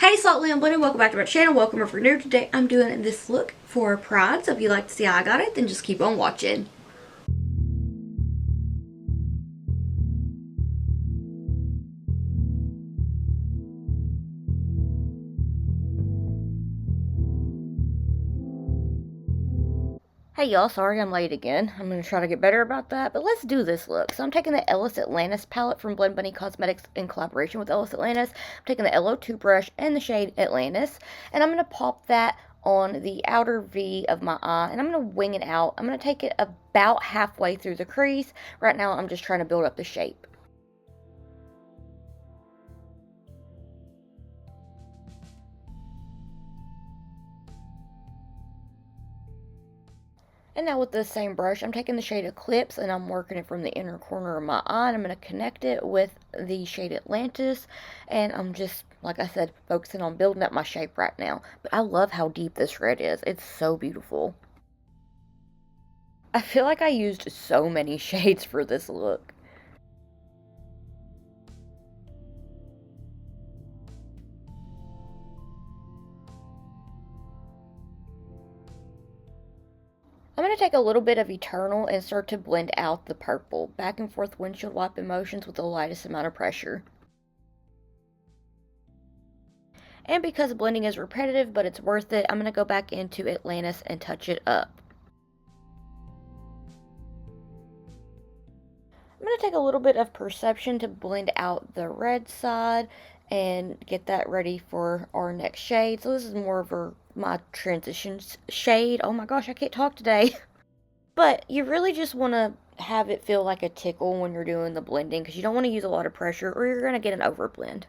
Hey Saltland Blended, welcome back to my channel. Welcome if you're new. Today I'm doing this look for Pride, so if you'd like to see how I got it, then just keep on watching. Hey y'all, sorry I'm late again. I'm going to try to get better about that, but let's do this look. So I'm taking the Ellis Atlantis palette from Blend Bunny Cosmetics in collaboration with Ellis Atlantis. I'm taking the LO2 brush and the shade Atlantis, and I'm going to pop that on the outer V of my eye, and I'm going to wing it out. I'm going to take it about halfway through the crease. Right now I'm just trying to build up the shape. And now with the same brush, I'm taking the shade Eclipse and I'm working it from the inner corner of my eye. And I'm going to connect it with the shade Atlantis. And I'm just, like I said, focusing on building up my shape right now. But I love how deep this red is. It's so beautiful. I feel like I used so many shades for this look. I'm going to take a little bit of Eternal and start to blend out the purple. Back and forth windshield wipe motions with the lightest amount of pressure. And because blending is repetitive, but it's worth it, I'm going to go back into Atlantis and touch it up. I'm going to take a little bit of Perception to blend out the red side and get that ready for our next shade. So this is more of my transition shade. Oh my gosh, I can't talk today. But you really just want to have it feel like a tickle when you're doing the blending, because you don't want to use a lot of pressure or you're going to get an overblend.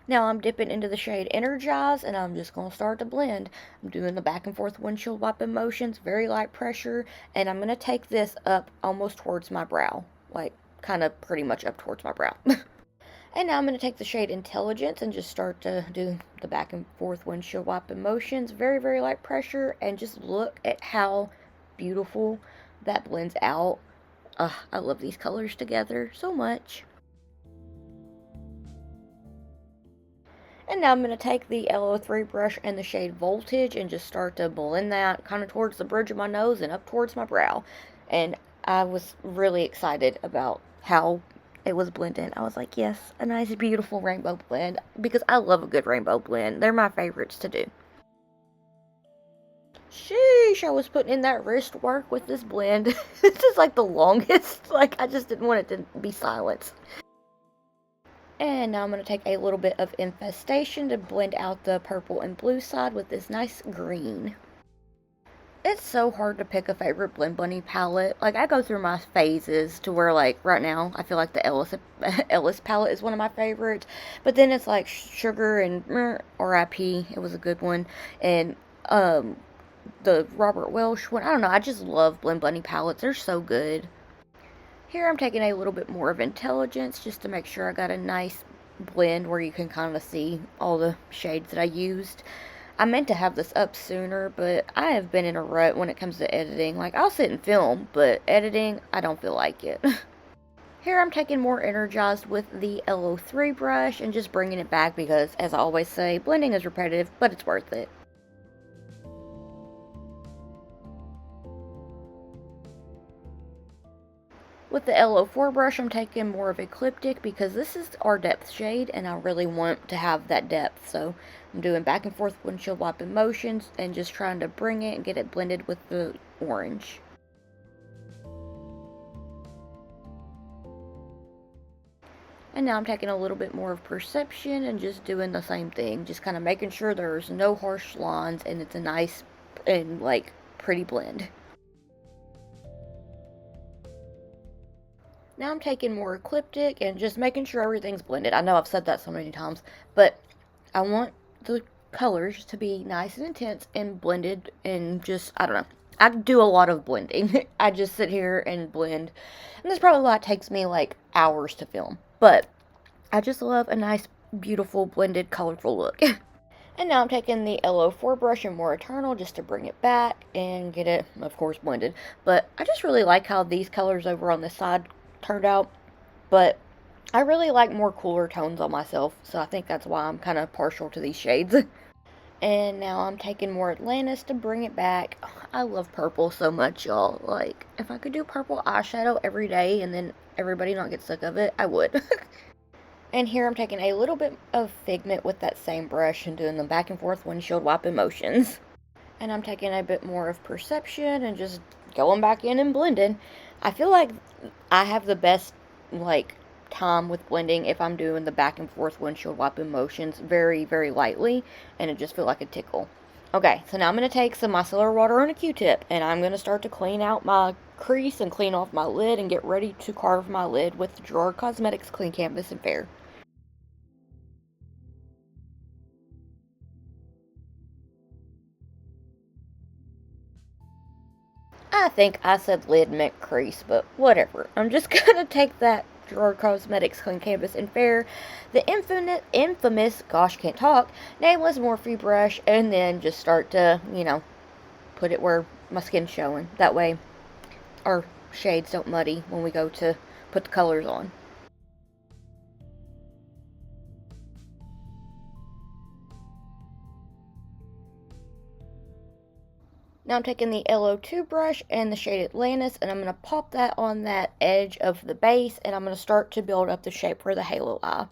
Now I'm dipping into the shade Energize and I'm just going to start to blend. I'm doing the back and forth windshield wiping motions, very light pressure, and I'm going to take this up almost towards my brow, like kind of pretty much up towards my brow. And now I'm going to take the shade Intelligence and just start to do the back and forth windshield wiping motions, very, very light pressure, and just look at how beautiful that blends out. I love these colors together so much. And now I'm going to take the LO3 brush and the shade Voltage and just start to blend that kind of towards the bridge of my nose and up towards my brow. And I was really excited about how it was blended. I was like, yes, a nice beautiful rainbow blend, because I love a good rainbow blend. They're my favorites to do. Sheesh, I was putting in that wrist work with this blend. This is like the longest. Like, I just didn't want it to be silent. And now I'm going to take a little bit of Infestation to blend out the purple and blue side with this nice green. It's so hard to pick a favorite Blend Bunny palette. Like, I go through my phases to where, like, right now, I feel like the Ellis palette is one of my favorites. But then it's like Sugar and R.I.P. It was a good one. And, the Robert Welsh one. I don't know, I just love Blend Bunny palettes. They're so good. Here I'm taking a little bit more of Intelligence just to make sure I got a nice blend where you can kind of see all the shades that I used. I meant to have this up sooner, but I have been in a rut when it comes to editing. Like, I'll sit and film, but editing, I don't feel like it. Here I'm taking more Energized with the LO3 brush and just bringing it back because, as I always say, blending is repetitive, but it's worth it. With the LO4 brush, I'm taking more of Ecliptic because this is our depth shade and I really want to have that depth. So I'm doing back and forth windshield wiping motions and just trying to bring it and get it blended with the orange. And now I'm taking a little bit more of Perception and just doing the same thing. Just kind of making sure there's no harsh lines and it's a nice and like pretty blend. Now I'm taking more Ecliptic and just making sure everything's blended. I know I've said that so many times, but I want the colors to be nice and intense and blended and just, I don't know. I do a lot of blending. I just sit here and blend. And that's probably why it takes me like hours to film. But I just love a nice, beautiful, blended, colorful look. And now I'm taking the LO4 brush and more Eternal just to bring it back and get it, of course, blended. But I just really like how these colors over on this side turned out, but I really like more cooler tones on myself, so I think that's why I'm kind of partial to these shades. And now I'm taking more Atlantis to bring it back. I love purple so much, y'all. Like, if I could do purple eyeshadow every day and then everybody not get sick of it, I would. And here I'm taking a little bit of Figment with that same brush and doing the back and forth windshield wipe motions. And I'm taking a bit more of Perception and just going back in and blending. I feel like I have the best, like, time with blending if I'm doing the back and forth windshield wiping motions very, very lightly, and it just feels like a tickle. Okay, so now I'm going to take some micellar water on a Q-tip, and I'm going to start to clean out my crease and clean off my lid and get ready to carve my lid with Gerard Cosmetics Clean Canvas and Fair. I think I said lid meant crease, but whatever. I'm just going to take that Gerard Cosmetics Clean Canvas and Fair, the infamous, gosh, can't talk, nameless Morphe brush, and then just start to, put it where my skin's showing. That way our shades don't muddy when we go to put the colors on. Now I'm taking the LO2 brush and the shade Atlantis, and I'm going to pop that on that edge of the base, and I'm going to start to build up the shape for the halo eye.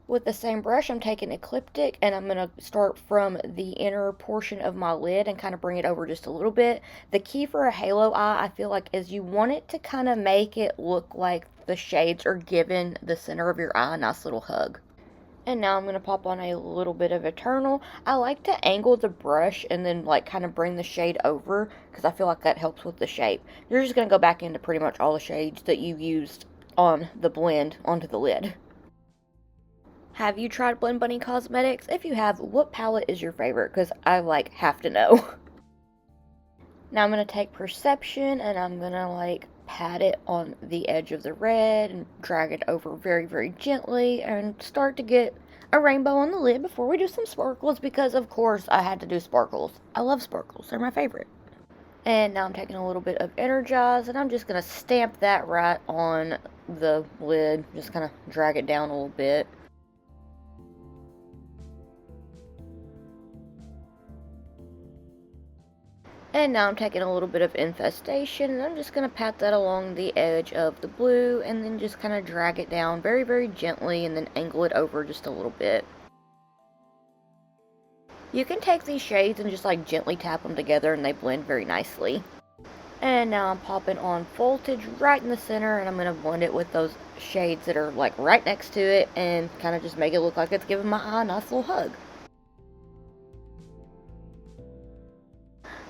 With the same brush, I'm taking Ecliptic, and I'm going to start from the inner portion of my lid and kind of bring it over just a little bit. The key for a halo eye, I feel like, is you want it to kind of make it look like the shades are giving the center of your eye a nice little hug. And now I'm going to pop on a little bit of Eternal. I like to angle the brush and then like kind of bring the shade over because I feel like that helps with the shape. You're just going to go back into pretty much all the shades that you used on the blend onto the lid. Have you tried Blend Bunny Cosmetics? If you have, what palette is your favorite? Because I like have to know. Now I'm going to take Perception and I'm going to like pat it on the edge of the red and drag it over very, very gently and start to get a rainbow on the lid before we do some sparkles because of course I had to do sparkles. I love sparkles. They're my favorite. And now I'm taking a little bit of Energize and I'm just going to stamp that right on the lid. Just kind of drag it down a little bit. And now I'm taking a little bit of Infestation, and I'm just going to pat that along the edge of the blue, and then just kind of drag it down very, very gently, and then angle it over just a little bit. You can take these shades and just like gently tap them together, and they blend very nicely. And now I'm popping on Voltage right in the center, and I'm going to blend it with those shades that are like right next to it, and kind of just make it look like it's giving my eye a nice little hug.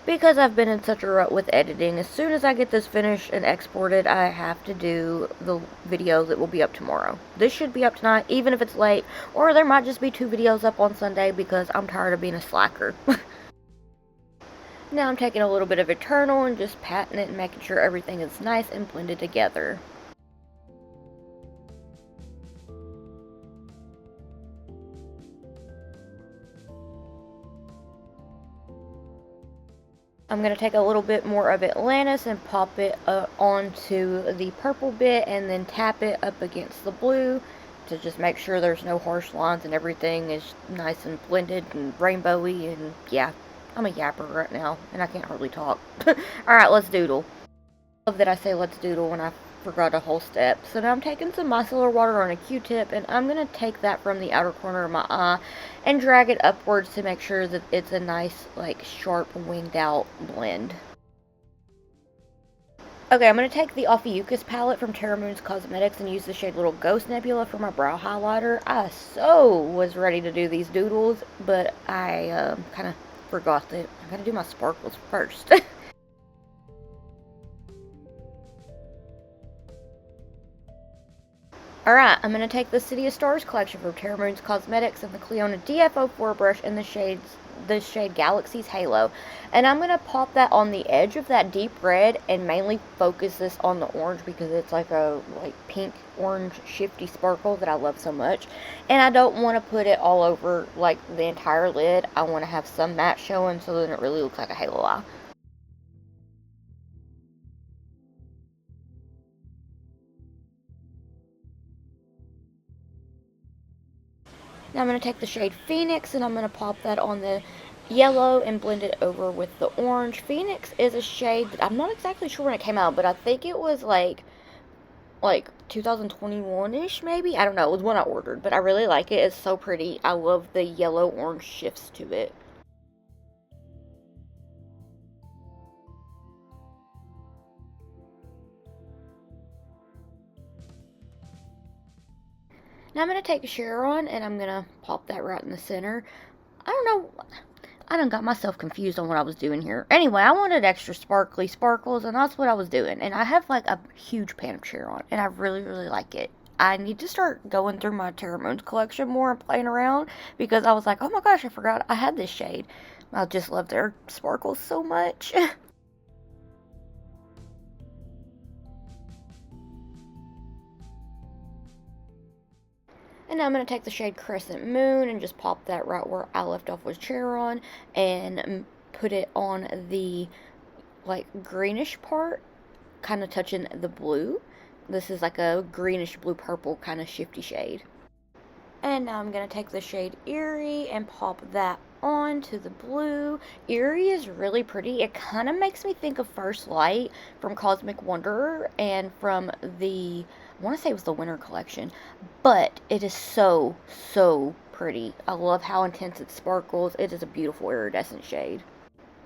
Because I've been in such a rut with editing, as soon as I get this finished and exported, I have to do the video that will be up tomorrow. This should be up tonight, even if it's late, or there might just be 2 videos up on Sunday because I'm tired of being a slacker. Now I'm taking a little bit of Eternal and just patting it and making sure everything is nice and blended together. I'm going to take a little bit more of Atlantis and pop it onto the purple bit and then tap it up against the blue to just make sure there's no harsh lines and everything is nice and blended and rainbowy. And yeah, I'm a yapper right now and I can't hardly talk. Alright, let's doodle. I love that I say let's doodle when I forgot a whole step. So now I'm taking some micellar water on a Q-tip and I'm going to take that from the outer corner of my eye and drag it upwards to make sure that it's a nice, like, sharp, winged out blend. Okay, I'm going to take the Ophiuchus palette from Terra Cosmetics and use the shade Little Ghost Nebula for my brow highlighter. I so was ready to do these doodles, but I kind of forgot that I got to do my sparkles first. Alright, I'm going to take the City of Stars collection from Terra Cosmetics and the Cleona DF04 brush in the shades the shade Galaxy's Halo. And I'm going to pop that on the edge of that deep red and mainly focus this on the orange because it's like a pink orange shifty sparkle that I love so much. And I don't want to put it all over like the entire lid. I want to have some matte showing so that it really looks like a halo eye. Now I'm going to take the shade Phoenix and I'm going to pop that on the yellow and blend it over with the orange. Phoenix is a shade that I'm not exactly sure when it came out, but I think it was like 2021-ish maybe. I don't know. It was one I ordered, but I really like it. It's so pretty. I love the yellow-orange shifts to it. Now I'm going to take a Chiron and I'm going to pop that right in the center. I don't know. I done got myself confused on what I was doing here. Anyway, I wanted extra sparkly sparkles, and that's what I was doing. And I have, like, a huge pan of Chiron, and I really, really like it. I need to start going through my Terra Moons collection more and playing around, because I was like, oh my gosh, I forgot I had this shade. I just love their sparkles so much. And now I'm going to take the shade Crescent Moon and just pop that right where I left off with Chiron and put it on the like greenish part, kind of touching the blue. This is like a greenish blue purple kind of shifty shade. And now I'm going to take the shade Eerie and pop that onto the blue. Eerie is really pretty. It kind of makes me think of First Light from Cosmic Wanderer and from the, I want to say it was the Winter Collection, but it is so, so pretty. I love how intense it sparkles. It is a beautiful iridescent shade.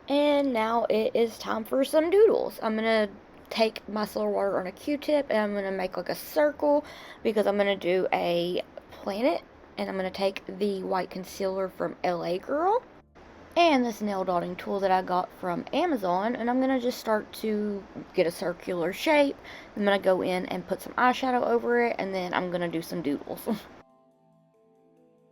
And now it is time for some doodles. I'm going to take my solar water on a Q-tip and I'm going to make like a circle because I'm going to do a planet. And I'm going to take the white concealer from LA Girl and this nail dotting tool that I got from Amazon, and I'm going to just start to get a circular shape. I'm going to go in and put some eyeshadow over it, and then I'm going to do some doodles.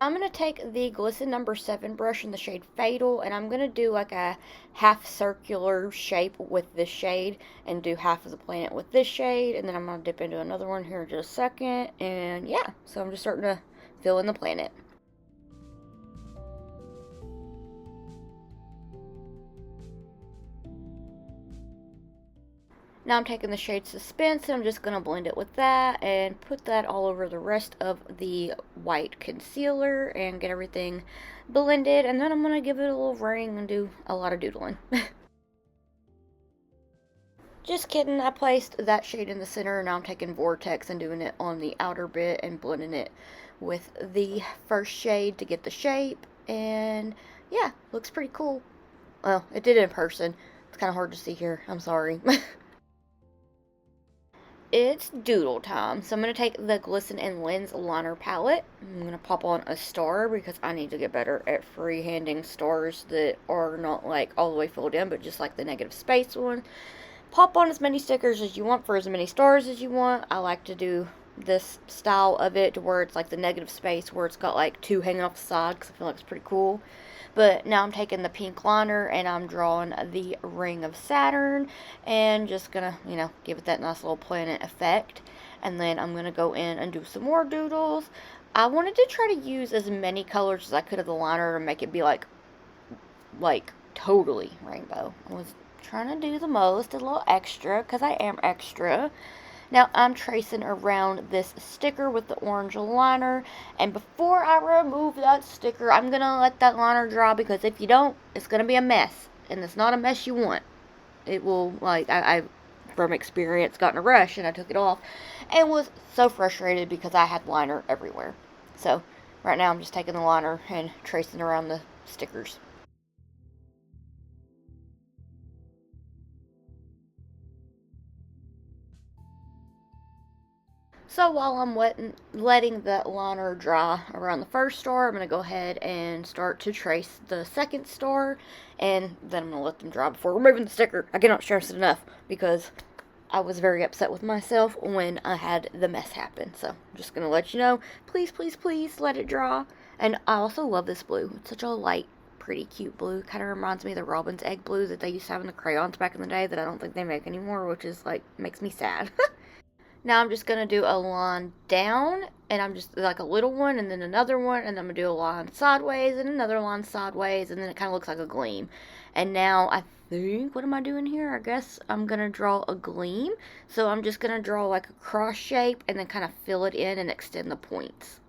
I'm going to take the Glisten number 7 brush in the shade Fatal, and I'm going to do like a half circular shape with this shade and do half of the planet with this shade, and then I'm going to dip into another one here in just a second, and yeah, so I'm just starting to fill in the planet. Now I'm taking the shade Suspense and I'm just going to blend it with that and put that all over the rest of the white concealer and get everything blended, and then I'm going to give it a little ring and do a lot of doodling. Just kidding, I placed that shade in the center, and now I'm taking Vortex and doing it on the outer bit and blending it with the first shade to get the shape, and yeah, looks pretty cool. Well, it did in person. It's kind of hard to see here. I'm sorry. It's doodle time, so I'm going to take the Glisten and Lens liner palette. I'm going to pop on a star because I need to get better at freehanding stars that are not like all the way filled in, but just like the negative space one. Pop on as many stickers as you want for as many stars as you want. I like to do this style of it to where it's like the negative space where it's got like 2 hanging off the side because I feel like it's pretty cool. But now I'm taking the pink liner and I'm drawing the ring of Saturn and just gonna, you know, give it that nice little planet effect. And then I'm gonna go in and do some more doodles. I wanted to try to use as many colors as I could of the liner to make it be like totally rainbow. I was trying to do the most, a little extra, because I am extra. Now I'm tracing around this sticker with the orange liner, and before I remove that sticker, I'm going to let that liner dry, because if you don't, it's going to be a mess, and it's not a mess you want. It will, like, I from experience, got in a rush, and I took it off, and was so frustrated because I had liner everywhere. So, right now I'm just taking the liner and tracing around the stickers. So while I'm letting that liner dry around the first star, I'm going to go ahead and start to trace the second star, and then I'm going to let them dry before removing the sticker. I cannot stress it enough because I was very upset with myself when I had the mess happen. So I'm just going to let you know, please, please, please let it dry. And I also love this blue. It's such a light, pretty cute blue. Kind of reminds me of the robin's egg blue that they used to have in the crayons back in the day that I don't think they make anymore, which is like, makes me sad. Now I'm just going to do a line down, and I'm just like a little one, and then another one, and then I'm going to do a line sideways, and another line sideways, and then it kind of looks like a gleam. And now I think, what am I doing here? I guess I'm going to draw a gleam. So I'm just going to draw like a cross shape, and then kind of fill it in and extend the points.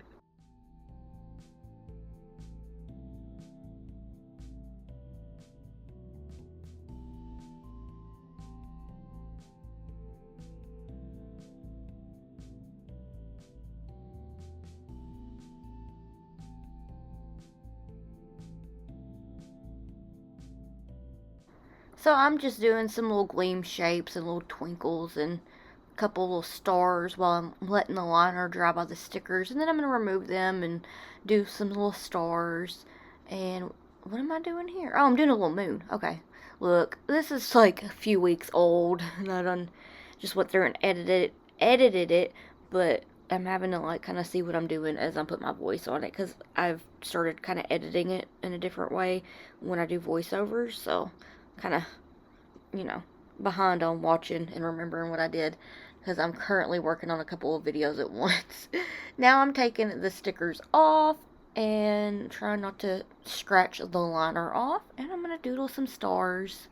So I'm just doing some little gleam shapes and little twinkles and a couple little stars while I'm letting the liner dry by the stickers. And then I'm going to remove them and do some little stars. And what am I doing here? Oh, I'm doing a little moon. Okay. Look, this is like a few weeks old. And I done just went through and edited it. But I'm having to like kind of see what I'm doing as I put my voice on it. Because I've started kind of editing it in a different way when I do voiceovers. So kind of, you know, behind on watching and remembering what I did because I'm currently working on a couple of videos at once. Now I'm taking the stickers off and trying not to scratch the liner off, and I'm going to doodle some stars.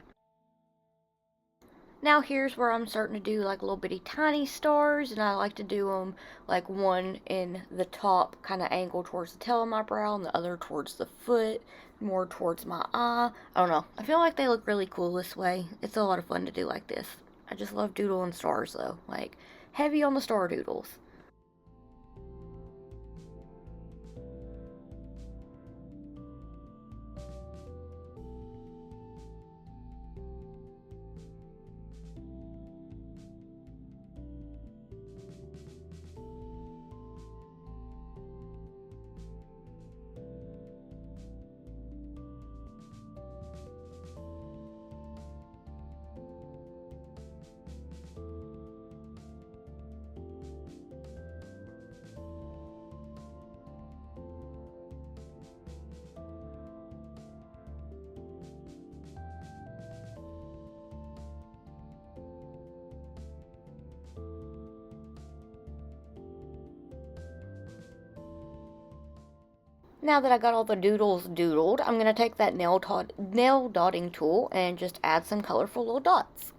Now here's where I'm starting to do like little bitty tiny stars, and I like to do them like one in the top kind of angle towards the tail of my brow and the other towards the foot, more towards my eye. I don't know. I feel like they look really cool this way. It's a lot of fun to do like this. I just love doodling stars though. Like heavy on the star doodles. Now that I got all the doodles doodled, I'm going to take that nail dotting tool and just add some colorful little dots.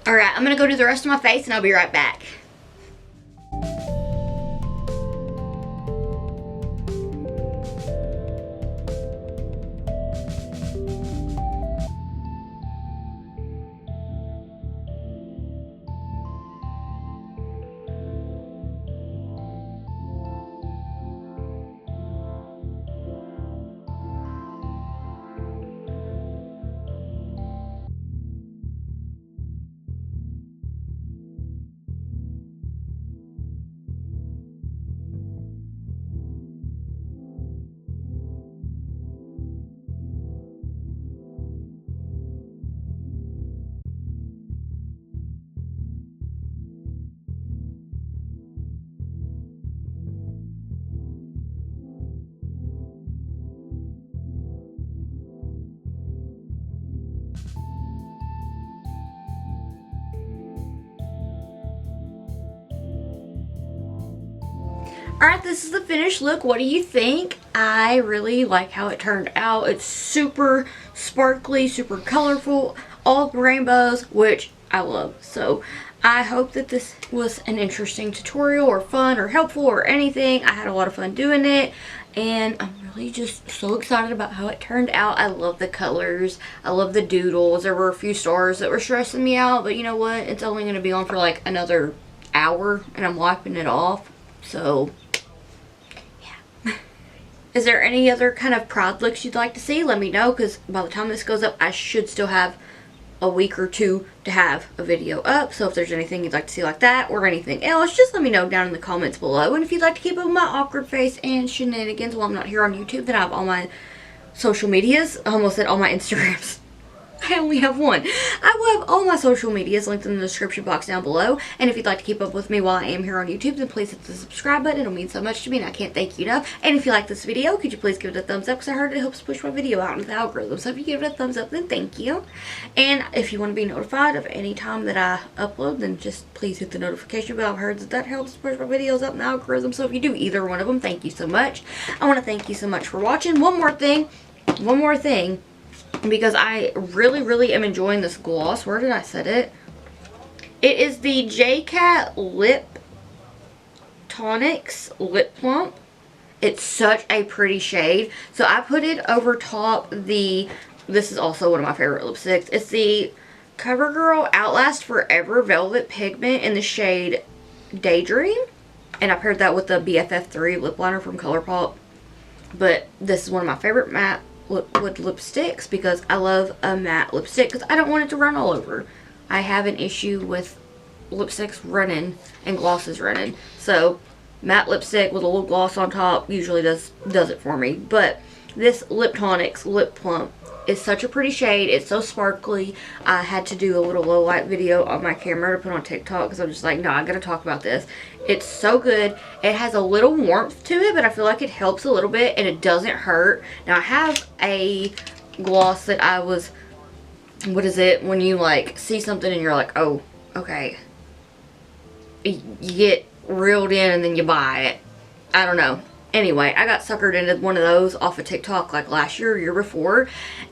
Alright, I'm going to go do the rest of my face and I'll be right back. Alright, this is the finished look. What do you think? I really like how it turned out. It's super sparkly, super colorful, all rainbows, which I love. So I hope that this was an interesting tutorial or fun or helpful or anything. I had a lot of fun doing it, and I'm really just so excited about how it turned out. I love the colors. I love the doodles. There were a few stars that were stressing me out, but you know what? It's only going to be on for like another hour, and I'm wiping it off. So is there any other kind of prod looks you'd like to see? Let me know, because by the time this goes up, I should still have a week or two to have a video up. So if there's anything you'd like to see like that or anything else, just let me know down in the comments below. And if you'd like to keep up with my awkward face and shenanigans while I'm not here on YouTube, then I have all my social medias. I almost said all my Instagrams. I only have one. I will have all my social medias linked in the description box down below. And if you'd like to keep up with me while I am here on YouTube, then please hit the subscribe button. It'll mean so much to me and I can't thank you enough. And if you like this video, could you please give it a thumbs up, because I heard it helps push my video out into the algorithm. So if you give it a thumbs up, then thank you. And if you want to be notified of any time that I upload, then just please hit the notification bell. I've heard that helps push my videos up in the algorithm. So if you do either one of them, thank you so much. I want to thank you so much for watching. One more thing. Because I really am enjoying this gloss. Where did I set it? It is the J-Cat Lip Tonics Lip Plump. It's such a pretty shade. So I put it over top the, this is also one of my favorite lipsticks. It's the CoverGirl Outlast Forever Velvet Pigment in the shade Daydream. And I paired that with the BFF3 lip liner from ColourPop. But this is one of my favorite matte wood lipsticks because I love a matte lipstick because I don't want it to run all over. I have an issue with lipsticks running and glosses running. So matte lipstick with a little gloss on top usually does it for me. But this Lip Tonics Lip Plump is such a pretty shade. It's so sparkly. I had to do a little low light video on my camera to put on TikTok because I'm just like, no, I gotta talk about this. It's so good. It has a little warmth to it, but I feel like it helps a little bit and it doesn't hurt. Now I have a gloss that I was, what is it, when you like see something and you're like, oh, okay. You get reeled in and then you buy it. I don't know. Anyway, I got suckered into one of those off of TikTok like last year or year before.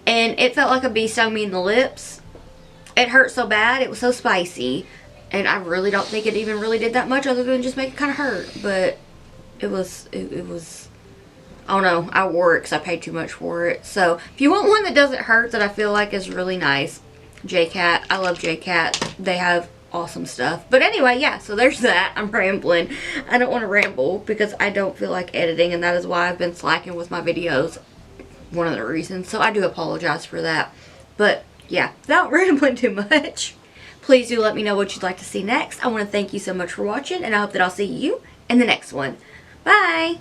And it felt like a bee stung me in the lips. It hurt so bad. It was so spicy. And I really don't think it even really did that much other than just make it kind of hurt. But it was, I don't know. I wore it because I paid too much for it. So if you want one that doesn't hurt that I feel like is really nice, J-Cat. I love J-Cat. They have awesome stuff. But anyway, yeah, so there's that. I'm rambling. I don't want to ramble because I don't feel like editing, and that is why I've been slacking with my videos. One of the reasons. So I do apologize for that. But yeah, without rambling too much, please do let me know what you'd like to see next. I want to thank you so much for watching, and I hope that I'll see you in the next one. Bye!